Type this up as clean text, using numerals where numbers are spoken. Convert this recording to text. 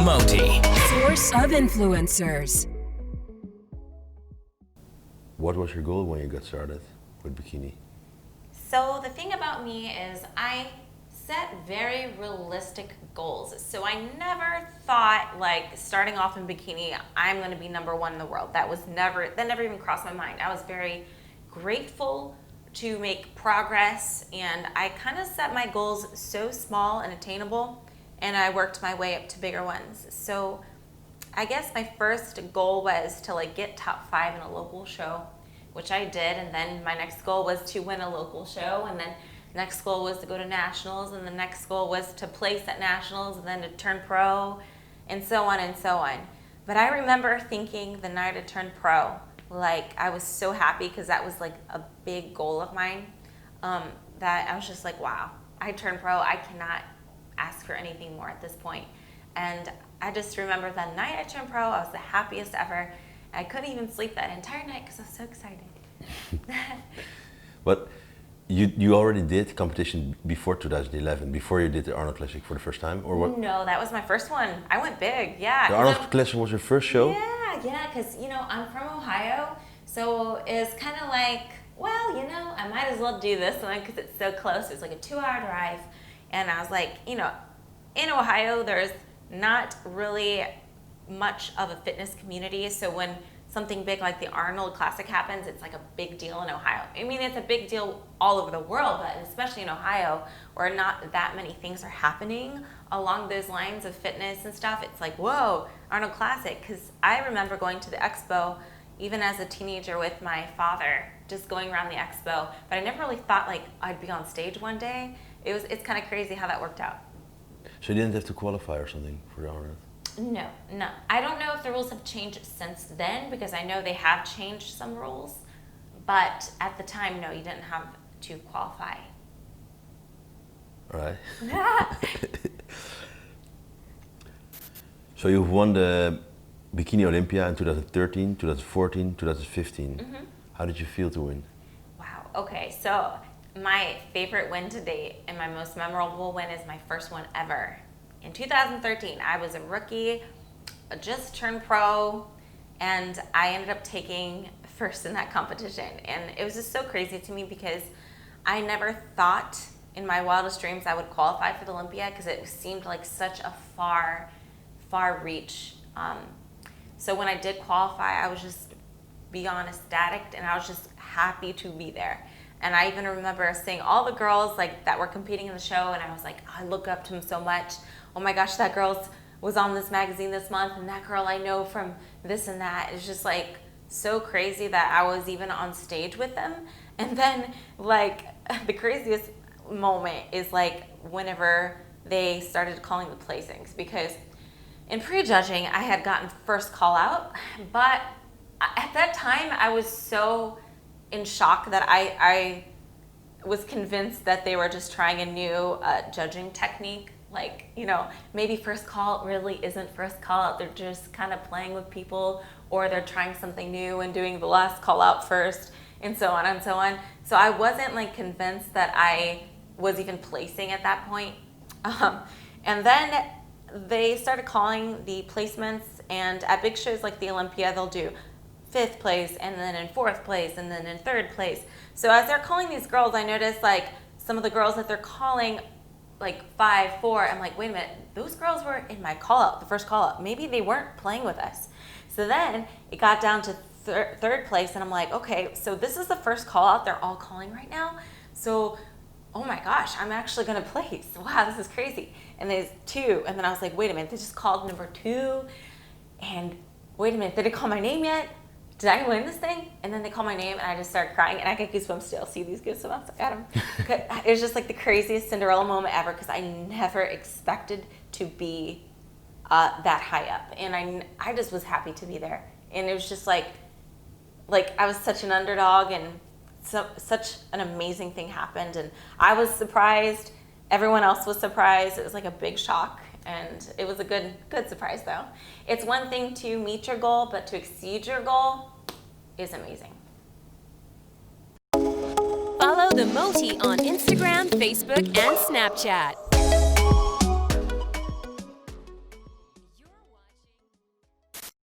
Moti. Source of influencers. What was your goal when you got started with bikini? So the thing about me is I set very realistic goals. So I never thought like starting off in bikini, I'm going to be #1 in the world. That never even crossed my mind. I was very grateful to make progress, and I kind of set my goals so small and attainable, and I worked my way up to bigger ones. So I guess my first goal was to like get top 5 in a local show, which I did, and then my next goal was to win a local show, and then next goal was to go to nationals, and the next goal was to place at nationals, and then to turn pro, and so on and so on. But I remember thinking the night I turned pro, like I was so happy because that was like a big goal of mine, that I was just like, wow, I turned pro, I cannot ask for anything more at this point. And I just remember that night I turned pro, I was the happiest ever. I couldn't even sleep that entire night because I was so excited. But you already did competition before 2011, before you did the Arnold Classic for the first time, or what? No, that was my first one. I went big, yeah. The Arnold Classic was your first show? Yeah, because, I'm from Ohio, so it's kind of like, well, I might as well do this one because it's so close. It's like a 2-hour drive, and I was like, in Ohio, there's not really much of a fitness community, so when something big like the Arnold Classic happens, it's like a big deal in Ohio. I mean, it's a big deal all over the world, but especially in Ohio, where not that many things are happening along those lines of fitness and stuff. It's like, whoa, Arnold Classic. Because I remember going to the expo, even as a teenager with my father, just going around the expo, but I never really thought like I'd be on stage one day. It's kind of crazy how that worked out. So you didn't have to qualify or something for the Arnold? No. I don't know if the rules have changed since then, because I know they have changed some rules, but at the time, no, you didn't have to qualify. All right. So you've won the Bikini Olympia in 2013, 2014, 2015. Mm-hmm. How did you feel to win? Wow, okay, so my favorite win to date and my most memorable win is my first one ever. In 2013, I was a rookie, just turned pro, and I ended up taking first in that competition. And it was just so crazy to me because I never thought in my wildest dreams I would qualify for the Olympia, because it seemed like such a far reach. So when I did qualify, I was just beyond ecstatic, and I was just happy to be there. And I even remember seeing all the girls like that were competing in the show, and I was like, oh, I look up to them so much. Oh my gosh, that girl was on this magazine this month, and that girl I know from this and that. It's just like so crazy that I was even on stage with them. And then like the craziest moment is like whenever they started calling the placings, because in pre-judging I had gotten first call out, but at that time I was so in shock that I was convinced that they were just trying a new judging technique. Like, maybe first call really isn't first call out. They're just kind of playing with people, or they're trying something new and doing the last call out first, and so on and so on. So I wasn't like convinced that I was even placing at that point. And then they started calling the placements, and at big shows like the Olympia, they'll do 5th place, and then in 4th place, and then in 3rd place. So as they're calling these girls, I noticed like some of the girls that they're calling like 5, 4, I'm like, wait a minute, those girls were in my call out, the first call out. Maybe they weren't playing with us. So then it got down to 3rd place, and I'm like, okay, so this is the first call out they're all calling right now. So, oh my gosh, I'm actually gonna place. Wow, this is crazy. And there's 2, and then I was like, wait a minute, they just called number 2, and wait a minute, they didn't call my name yet? Did I win this thing? And then they call my name, and I just start crying, and I get goosebumps still. See these goosebumps? I got them. It was just like the craziest Cinderella moment ever, because I never expected to be that high up, and I just was happy to be there. And it was just like I was such an underdog, and such an amazing thing happened, and I was surprised. Everyone else was surprised. It was like a big shock. And it was a good surprise, though. It's one thing to meet your goal, but to exceed your goal is amazing. Follow the Moti on Instagram, Facebook, and Snapchat.